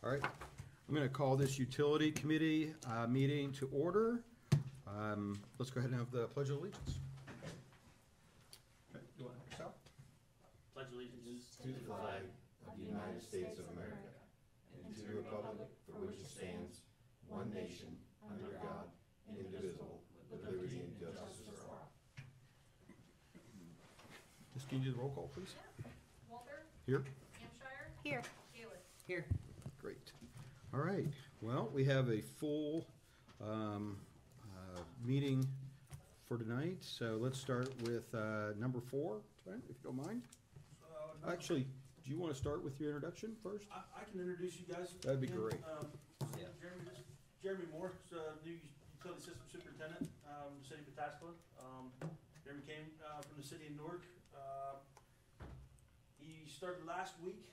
All right, I'm going to call this utility committee meeting to order. Let's go ahead and have the Pledge of Allegiance. Okay, you want to start? Pledge allegiance to the flag of the United States of America and to the republic for which it stands, one nation, under God, indivisible, with liberty and justice for all. Just can you do the roll call, please? Walter? Here. Hampshire? Here. Taylor? Here. Great. All right. Well, we have a full meeting for tonight. So let's start with number 4, Trent, if you don't mind. Actually, do you want to start with your introduction first? I can introduce you guys. That'd be great. Yeah. Jeremy Moore, new utility system superintendent, city of Pataskala. Jeremy came from the city of Newark. He started last week.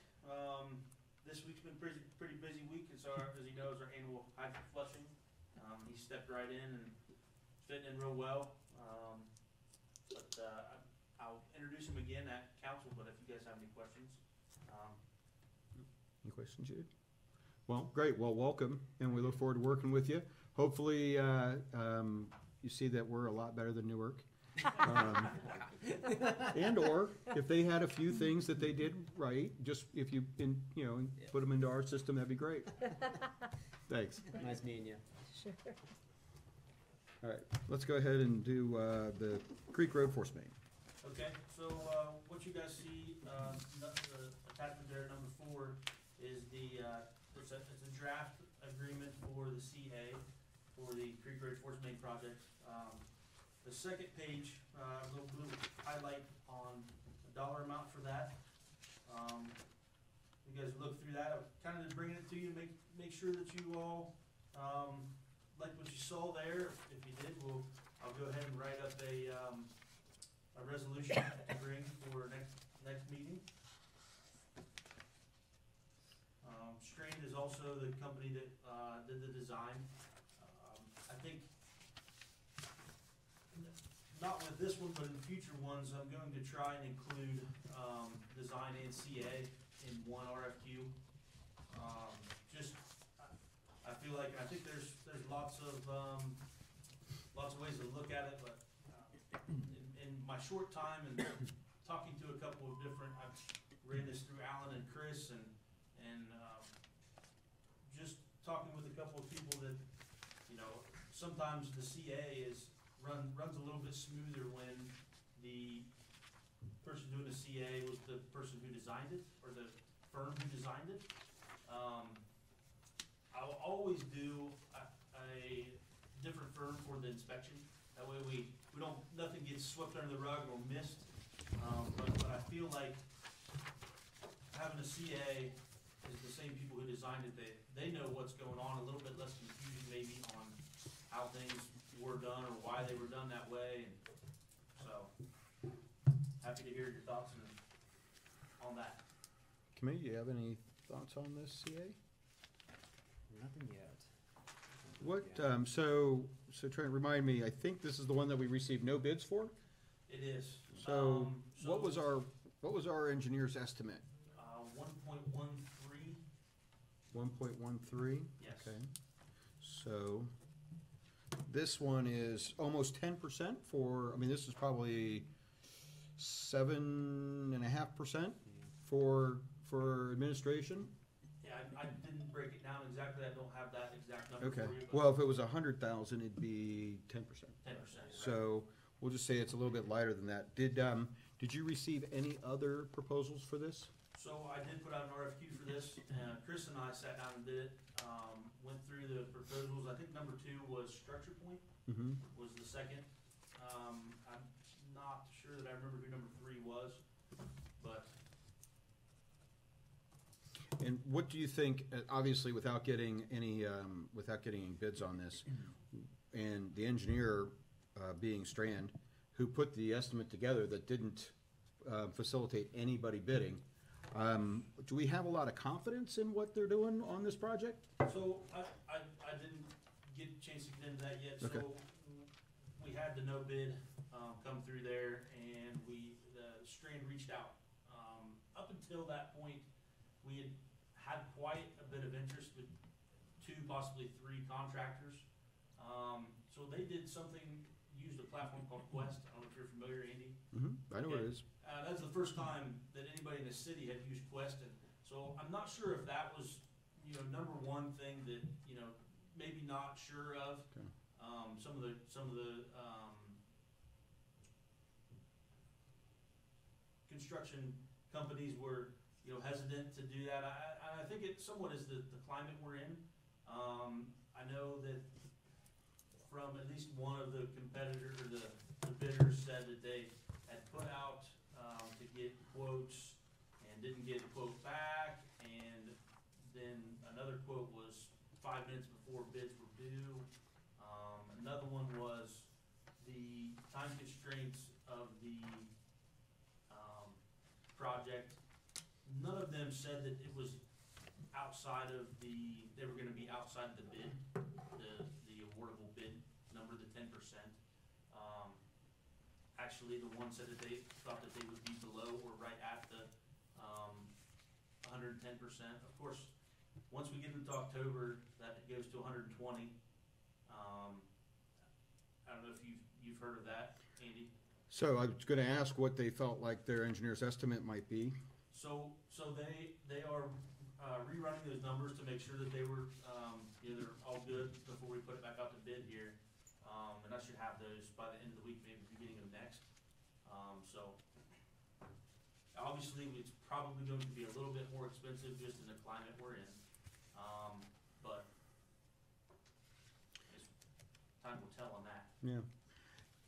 This week's been pretty busy week. It's as you know, is our annual hydrant flushing. He stepped right in and fitting in real well. I'll introduce him again at council, but if you guys have any questions. Any questions, Jude? Well, great. Well, welcome, and we look forward to working with you. Hopefully, you see that we're a lot better than Newark. And or if they had a few things that they did right, just if you put them into our system, that'd be great. Thanks. Nice meeting you. Sure. All right, let's go ahead and do the Creek Road Force Main. Okay, so what you guys see, the attachment there, number 4, is it's a draft agreement for the CA for the Creek Road Force Main project. The second page, a little blue highlight on the dollar amount for that. You guys look through that. I'm kind of just bringing it to you to make sure that you all like what you saw there. If you did, I'll go ahead and write up a resolution to bring for next meeting. Strain is also the company that did the design. I think not with this one, but in future ones, I'm going to try and include design and CA in one RFQ. I feel like, I think there's lots of ways to look at it, but in my short time and talking to a couple of different, I've ran this through Alan and Chris and just talking with a couple of people that, sometimes the CA runs a little bit smoother when the person doing the CA was the person who designed it, or the firm who designed it. I'll always do a different firm for the inspection. That way nothing gets swept under the rug or missed. But I feel like having a CA is the same people who designed it. They know what's going on, a little bit less confusion maybe on how things were done or why they were done that way. And so happy to hear your thoughts on that. Committee, do you have any thoughts on this CA? Nothing yet. What, so try to remind me, I think this is the one that we received no bids for? It is. So what was our engineer's estimate? 1.13. 1.13? Yes. Okay. So this one is almost 10% for, this is probably 7.5% for administration? Yeah, I didn't break it down exactly. I don't have that exact number Okay. for you. Well, if it was 100,000, it'd be 10%. 10%. So we'll just say it's a little bit lighter than that. Did you receive any other proposals for this? So I did put out an RFQ for this. Chris and I sat down and did it. Went through the proposals. I think number 2 was Structure Point. Mm-hmm. Was the second. I'm not sure that I remember who number 3 was, but. And what do you think? Obviously, without getting any bids on this, and the engineer being Strand, who put the estimate together that didn't facilitate anybody bidding. Do we have a lot of confidence in what they're doing on this project? So I didn't get a chance to get into that yet. Okay. So we had the no bid come through there, and the Strand reached out. Up until that point, we had quite a bit of interest with 2, possibly 3 contractors. So they did something, used a platform called Quest. I don't know if you're familiar, Andy. I know what it Okay. is. That's the first time that anybody in the city had used Quest, and so I'm not sure if that was, number one thing that, maybe not sure of. Okay. Some of the construction companies were, hesitant to do that. I think it somewhat is the climate we're in. I know that from at least one of the competitors, or the bidders said that they had put out, to get quotes and didn't get a quote back, and then another quote was 5 minutes before bids were due. Another one was the time constraints of the, project. None of them said that it was outside of they were gonna be outside of the bid, the awardable bid number, the 10%. Actually, the one said that they thought that they would be below or right at the, 110%. Of course, once we get into October, that goes to 120. I don't know if you've heard of that, Andy. So I was gonna ask what they felt like their engineer's estimate might be. So they are rerunning those numbers to make sure that they were, they're all good before we put it back out to bid here. And I should have those by the end of the week, maybe beginning of next. So obviously, it's probably going to be a little bit more expensive just in the climate we're in. But time will tell on that. Yeah.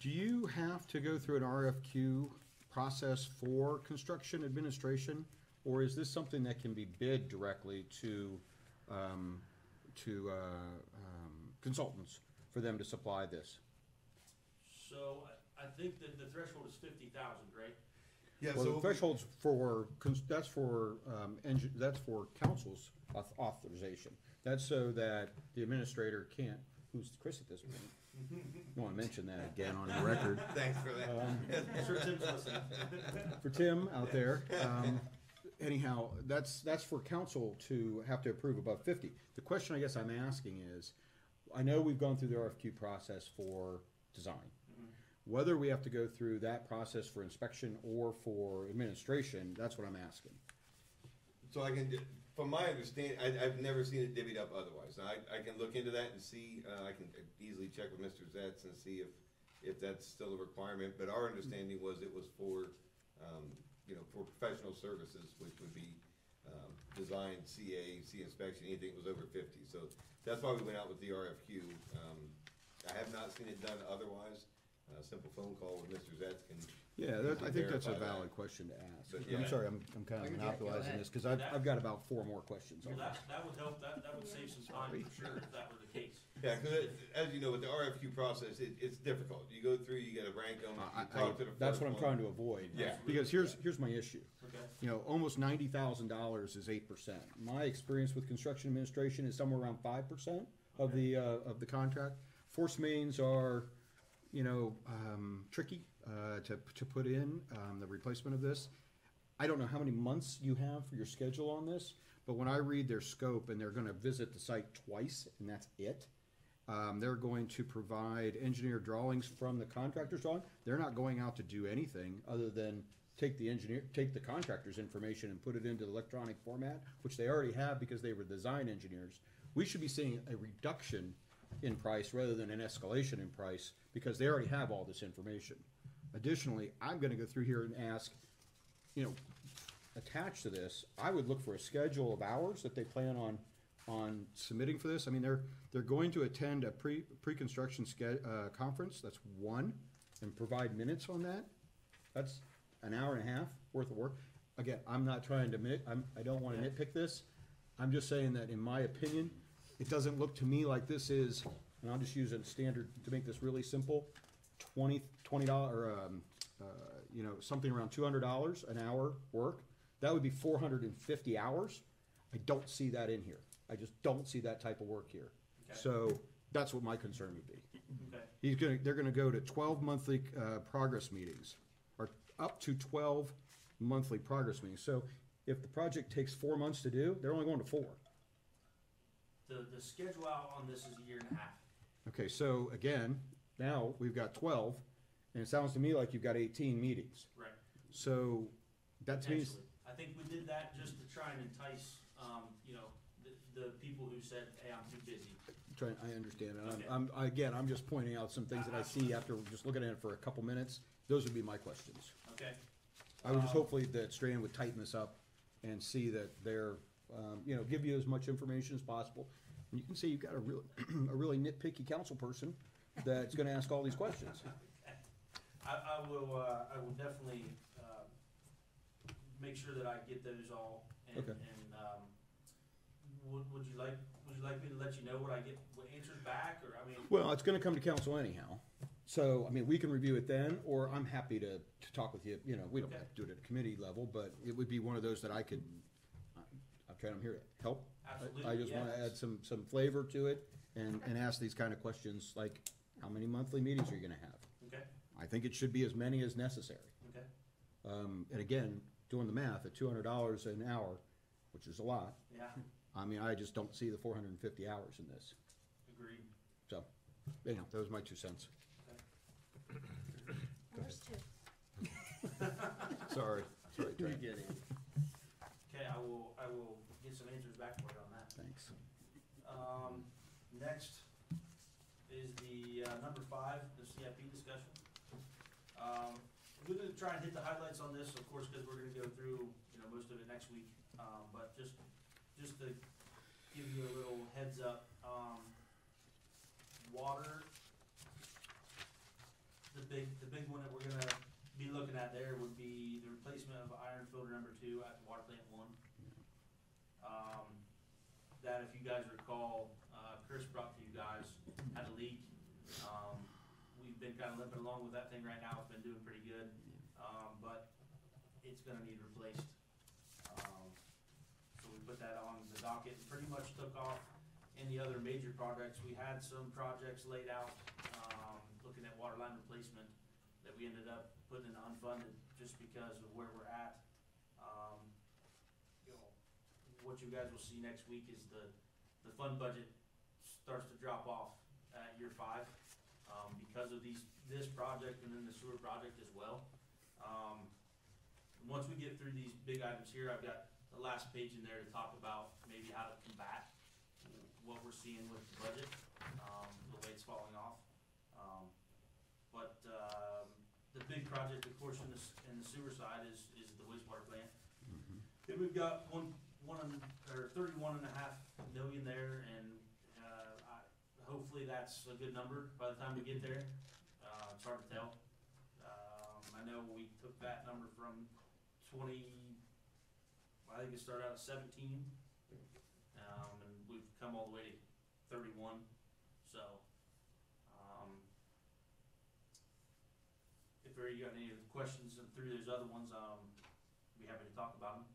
Do you have to go through an RFQ process for construction administration, or is this something that can be bid directly to consultants for them to supply this? So I think that the threshold is 50,000, right? Yeah, Well, the so, thresholds for, that's for council's authorization. That's so that the administrator can't, who's Chris at this point? I want to mention that again on the record. thanks for that. I'm sure Tim's listening. For Tim out there, anyhow, that's for council to have to approve above 50. The question I guess I'm asking is, I know we've gone through the RFQ process for design. Whether we have to go through that process for inspection or for administration, that's what I'm asking. So I can, from my understanding, I've never seen it divvied up otherwise. Now, I can look into that and see, I can easily check with Mr. Zetz and see if that's still a requirement, but our understanding was it was for, for professional services, which would be, design, CA, C inspection, anything that was over 50. So that's why we went out with the RFQ. I have not seen it done otherwise. A simple phone call with Mr. Zetz can. Yeah, I think that's a valid question to ask. But, I'm yeah. sorry, I'm kind of monopolizing this, because I've got about 4 more questions. Well, that would help, that would save some time for sure if that were the case. Yeah, because as you know, with the RFQ process, it's difficult. You go through, you gotta rank them, you talk to the first That's what I'm one. trying to avoid. Yeah. Because here's my issue. Okay. Almost $90,000 is 8%. My experience with construction administration is somewhere around 5% of the contract. Force mains are, tricky to put in, the replacement of this. I don't know how many months you have for your schedule on this, but when I read their scope and they're gonna visit the site twice and that's it, they're going to provide engineer drawings from the contractor's drawing. They're not going out to do anything other than take the contractor's information and put it into the electronic format, which they already have because they were design engineers. We should be seeing a reduction in price rather than an escalation in price because they already have all this information. Additionally, I'm gonna go through here and ask, attached to this, I would look for a schedule of hours that they plan on submitting for this. I mean, they're going to attend a pre-construction conference, that's 1, and provide minutes on that. That's an hour and a half worth of work. Again, I'm not trying to I don't wanna nitpick this. I'm just saying that in my opinion, it doesn't look to me like this is, and I'll just use a standard to make this really simple, $20, something around $200 an hour work. That would be 450 hours. I don't see that in here. I just don't see that type of work here. Okay. So that's what my concern would be. Okay. They're gonna go to 12 monthly progress meetings, or up to 12 monthly progress meetings. So if the project takes 4 months to do, they're only going to 4. The schedule out on this is a year and a half. Okay, so again, now we've got 12, and it sounds to me like you've got 18 meetings. Right. So that means, Potentially. I think we did that just to try and entice, the people who said, hey, I'm too busy. I understand, and Okay. I'm just pointing out some things that I see after just looking at it for a couple minutes. Those would be my questions. Okay? I would just hopefully that Strand would tighten this up and see that they're, give you as much information as possible. And you can see you've got a really nitpicky council person that's gonna ask all these questions. I will definitely, make sure that I get those all, and, Okay. would you like me to let you know what answers back, or, I mean? Well, it's gonna come to council anyhow. So, I mean, we can review it then, or I'm happy to talk with you, we don't Okay. have to do it at a committee level, but it would be one of those that I could, okay, I'm here to help. Absolutely, I just wanna yes. add some flavor to it and ask these kind of questions, like, how many monthly meetings are you gonna have? Okay, I think it should be as many as necessary. okay, And again, doing the math, at $200 an hour, which is a lot, yeah, I mean, I just don't see the 450 hours in this. agreed. So, that was my 2 cents. Ours too. Sorry, Pretty Trent. good, Andy. Okay, I will get some answers back for you on that. Thanks. Next is the, number 5, the CIP discussion. We're gonna try and hit the highlights on this, of course, because we're gonna go through, most of it next week. But just to give you a little heads up, water, the big one that we're gonna be looking at there would be the replacement of iron filter number 2 at water plant 1. That, if you guys recall, Chris brought to you guys, had a leak. We've been kind of limping along with that thing right now, it's been doing pretty good, but it's gonna need replaced. So we put that on the docket and pretty much took off any other major projects. We had some projects laid out, looking at water line replacement, that we ended up putting in unfunded just because of where we're at. What you guys will see next week is the fund budget starts to drop off at year 5, because of this project and then the sewer project as well. Once we get through these big items here, I've got the last page in there to talk about maybe how to combat what we're seeing with the budget, the way it's falling off. But the big project, of course, in the sewer side is the wastewater plant. Then we've got 31.5 million there, and hopefully that's a good number by the time we get there. It's hard to tell. I know we took that number from 20, I think it started out at 17, and we've come all the way to 31. So, if you got any questions through those other ones, I'd be happy to talk about them.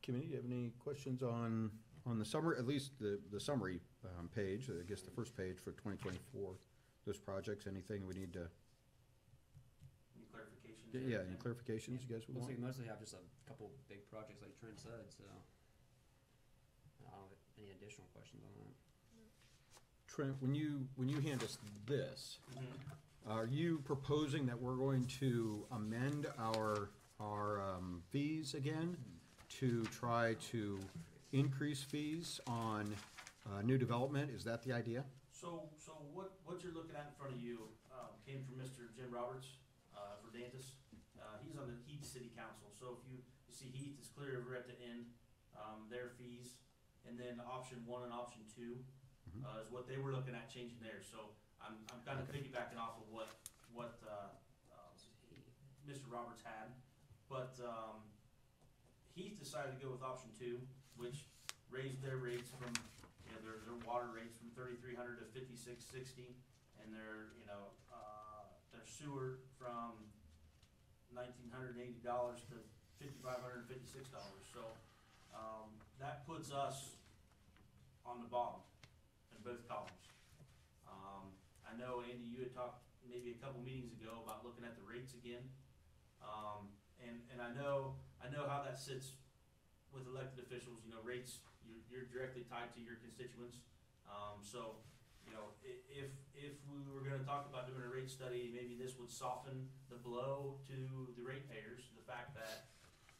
Kimmy, do you have any questions on the summary, at least the summary page, I guess the first page for 2024, those projects, anything we need to, Any clarifications? yeah, any clarifications you guys would Looks want? like we mostly have just a couple big projects like Trent said, so. I don't have any additional questions on that. Trent, when you hand us this, Mhm. are you proposing that we're going to amend our fees again to try to increase fees on new development? Is that the idea? So what you're looking at in front of you, came from Mr. Jim Roberts, for Dantus. He's on the Heath City Council, so if you see Heath is Clear River at the end, their fees, and then option 1 and option 2, is what they were looking at changing there, so I'm kind of piggybacking off of what Mr. Roberts had, but, Heath decided to go with option 2, which raised their rates from, their water rates from $3,300 to $5,660, and their sewer from $1,980 to $5,556. So, that puts us on the bottom in both columns. I know, Andy, you had talked maybe a couple meetings ago about looking at the rates again. And I know how that sits with elected officials, you know, rates, you're directly tied to your constituents. So, you know, if we were gonna talk about doing a rate study, maybe this would soften the blow to the ratepayers, the fact that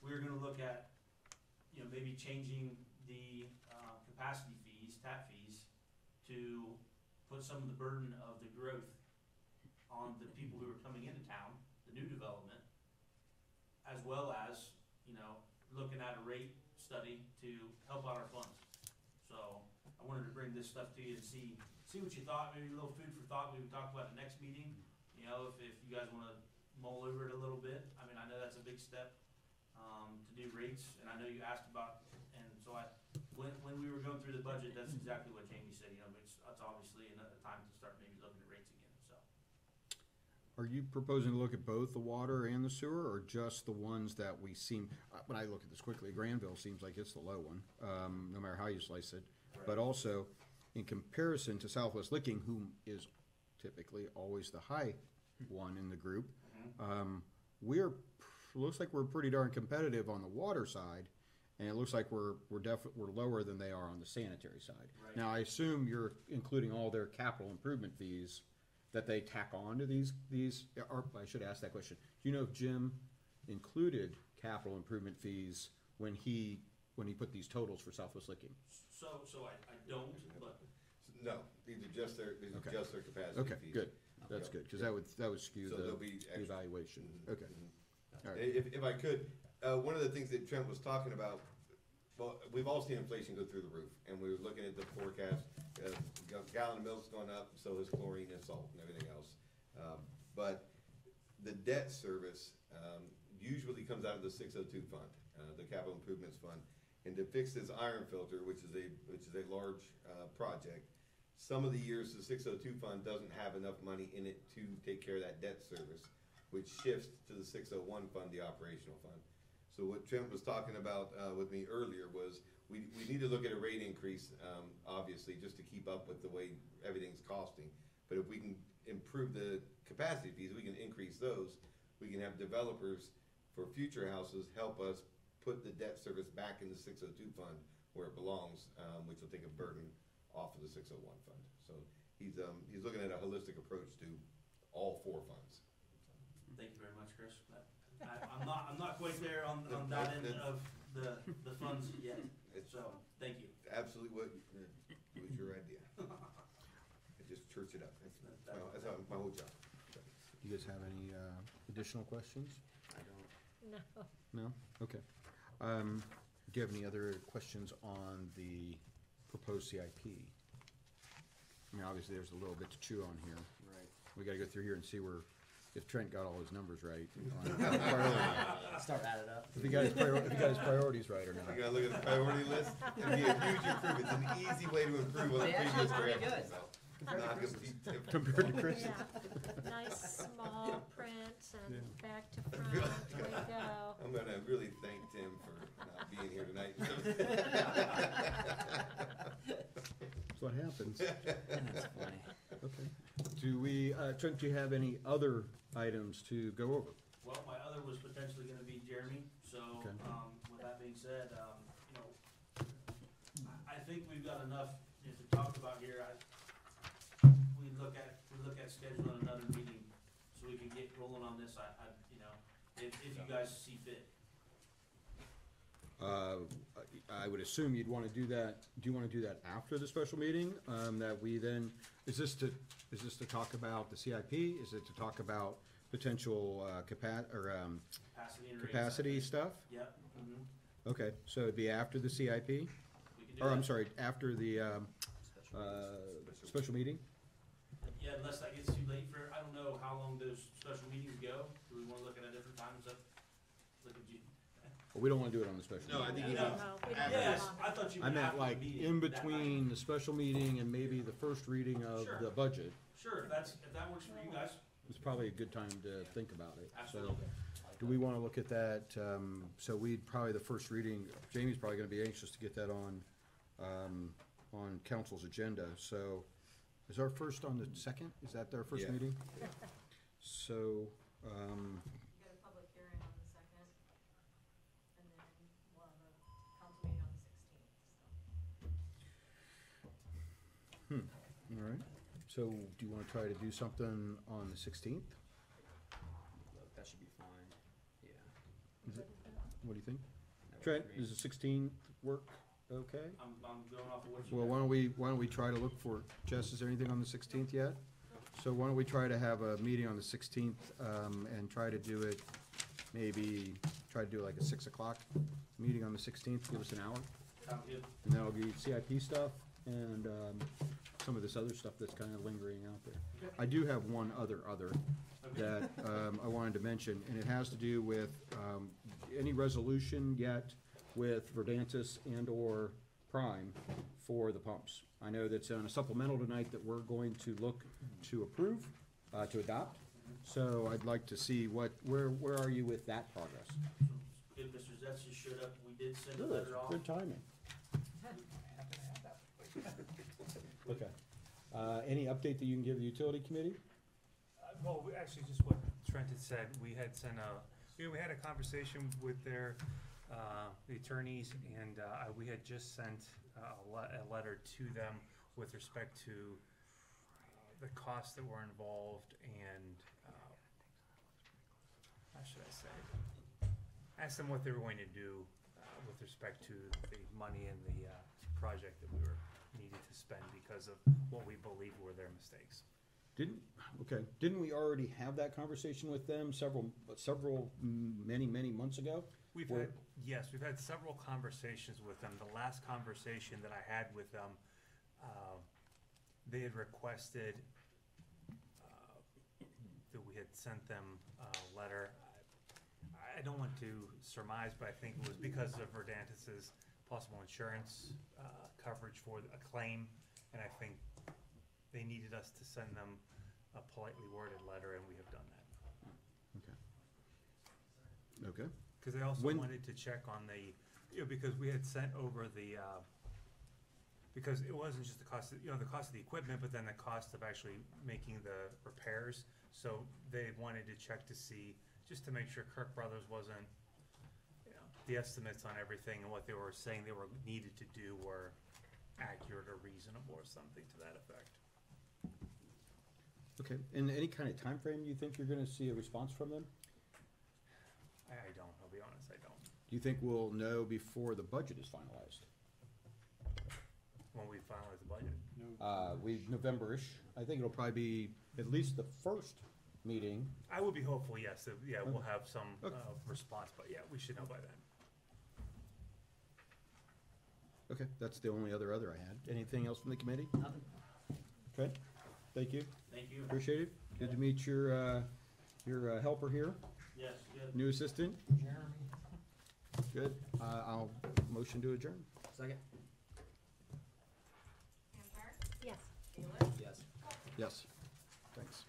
we're gonna look at, you know, maybe changing the, capacity fees, tap fees, to put some of the burden of the growth on the people who are coming into town, the new development, as well as, you know, looking at a rate study to help out our funds. So I wanted to bring this stuff to you and see what you thought, maybe a little food for thought, maybe talk about it next meeting. You know, if you guys wanna mull over it a little bit, I mean, I know that's a big step, to do rates, and I know you asked about, and so when we were going through the budget, that's exactly what Jamie said, you know, it's obviously another time to start maybe looking at rates again, so. Are you proposing to look at both the water and the sewer, or just the ones that we seem, when I look at this quickly, Granville seems like it's the low one, no matter how you slice it. But also, in comparison to Southwest Licking, whom is typically always the high one in the group, looks like we're pretty darn competitive on the water side, and it looks like we're lower than they are on the sanitary side. Right. Now, I assume you're including all their capital improvement fees that they tack on to these, or I should ask that question. Do you know if Jim included capital improvement fees when he put these totals for Southwest Licking? So I don't, but No, these are just their Okay. capacity Okay, fees. good. That's good, because that would skew So there'll the be extra. evaluation. Mhm, Okay. mhm. All right. If I could, one of the things that Trent was talking about, well, we've all seen inflation go through the roof, and we were looking at the forecast, gallon of milk's going up, so is chlorine and salt and everything else. But the debt service, usually comes out of the 602 fund, the capital improvements fund. And to fix this iron filter, which is a large, project, some of the years the 602 fund doesn't have enough money in it to take care of that debt service, which shifts to the 601 fund, the operational fund. So what Trent was talking about, with me earlier was, we need to look at a rate increase, obviously, just to keep up with the way everything's costing. But if we can improve the capacity fees, we can increase those, we can have developers for future houses help us put the debt service back in the 602 fund where it belongs, which will take a burden off of the 601 fund. So he's looking at a holistic approach to all four funds. thank you very much, Chris. I'm not quite there on that end of the funds yet, so, thank you. Absolutely what was your idea. I just church it up. That's my whole job. You guys have any additional questions? I don't. No. No? Okay. Do you have any other questions on the proposed CIP? I mean, obviously, there's a little bit to chew on here. Right. We gotta go through here and see if Trent got all his numbers right. on priority. Start adding up. If he got his priorities right or not. You gotta look at the priority list, it'd be a huge improvement, it's an easy way to improve on the They actually previous pretty direction, good. so. Compared to Not Chris's. gonna be different. Compared to Chris. Yeah, nice small print and back to front, way to go. I'm gonna really thank Tim for not being here tonight. That's what happens. That's funny. Okay. Do we, Trent, do you have any other items to go over? Well, my other was potentially gonna be Jeremy, so, Okay. With that being said, you know, I think we've got enough, to talk about here. We look at scheduling another meeting, so we can get rolling on this, you know, if you guys see fit. I would assume you'd wanna do that, do you wanna do that after the special meeting? That we then, is this to talk about the CIP? Is it to talk about potential, Capacity and rates. capacity stuff? Yep, Okay, so it'd be after the CIP? we can do Or, that. I'm sorry, after the, special meeting? Yeah, unless that gets too late for, I don't know how long those special meetings go, do we wanna look at a different time, is that, look at you? Well, we don't wanna do it on the special No, I meeting. think No, you no, know, we don't have Yes, long. I thought you I meant meant after the like meeting. in that night. between the special meeting and maybe the first reading of Sure. the budget. Sure, if that works for you guys, It's probably a good time to think about it. So, absolutely. do we wanna look at that, so we'd probably, the first reading, Jamie's probably gonna be anxious to get that on council's agenda, so, is our first on the second? Is that our first Yeah. meeting? So, You got a public hearing on the second. So do you wanna try to do something on the 16th? That should be fine, yeah. What do you think? That works Trent, for me. does the 16th work okay? I'm going off of what you. Well, got. why don't we try to look for, Jess, is there anything on the 16th yet? So why don't we try to have a meeting on the 16th, and try to do it, maybe, try to do like a 6 o'clock meeting on the 16th, give us an hour? Sounds good. And that'll be CIP stuff and, some of this other stuff that's kind of lingering out there. I do have one other Okay. that, I wanted to mention, and it has to do with, any resolution yet with Verdantis and/or Prime for the pumps. I know that's on a supplemental tonight that we're going to look to approve, to adopt. So I'd like to see where are you with that progress? Good, Mr. Zetz just showed up. We did send a letter off. Good timing. Okay. Any update that you can give the utility committee? Well, actually, just what Trent had said, we had sent we had a conversation with their, the attorneys, and, we had just sent a letter to them with respect to the costs that were involved and, how should I say? Asked them what they were going to do, with respect to the money and the, project that we were needed to spend because of what we believe were their mistakes. Didn't we already have that conversation with them many months ago? We've Or- we've had several conversations with them. The last conversation that I had with them, they had requested, that we had sent them a letter. I don't want to surmise, but I think it was because of Verdantis's possible insurance, coverage for a claim, and I think they needed us to send them a politely worded letter, and we have done that. Okay. Cause they also When- wanted to check on the, because we had sent over the, because it wasn't just the cost of, the cost of the equipment, but then the cost of actually making the repairs. So they wanted to check to see, just to make sure Kirk Brothers wasn't, the estimates on everything and what they were saying they were needed to do were accurate or reasonable or something to that effect. Okay, and any kind of time frame you think you're gonna see a response from them? I don't, I'll be honest, I don't. Do you think we'll know before the budget is finalized? When we finalize the budget. November-ish, I think it'll probably be at least the first meeting. I would be hopeful, yes, that, we'll Okay. have some, Okay. response, but yeah, we should know by then. Okay, that's the only other I had. Anything else from the committee? Nothing. Okay, thank you, Thank you. appreciate it. Good to meet your helper here, Yes, good. new assistant. Good, I'll motion to adjourn. Second? Yes. Yes. Yes, thanks.